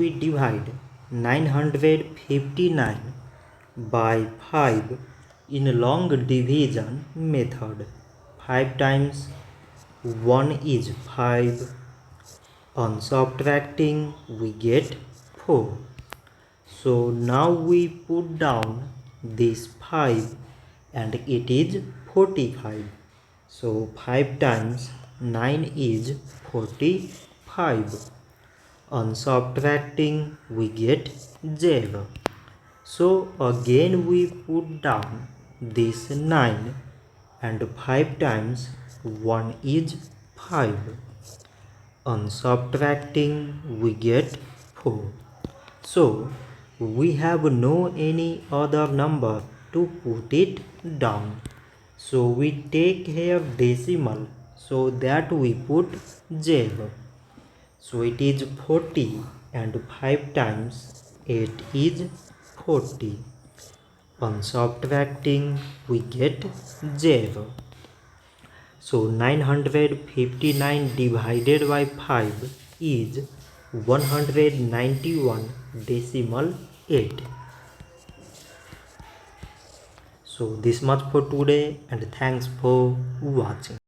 We divide 959 by 5 in long division method. 5 times 1 is 5. On subtracting we get 4. So now we put down this 5 and it is 45. So 5 times 9 is 45. On subtracting we get 0. So again we put down this 9 and 5 times 1 is 5. On subtracting we get 4. So we have no any other number to put it down. So we take here decimal, so that we put 0. So it is 40 and 5 times 8 is 40. On subtracting we get 0. So 959 divided by 5 is 191.8. So this much for today and thanks for watching.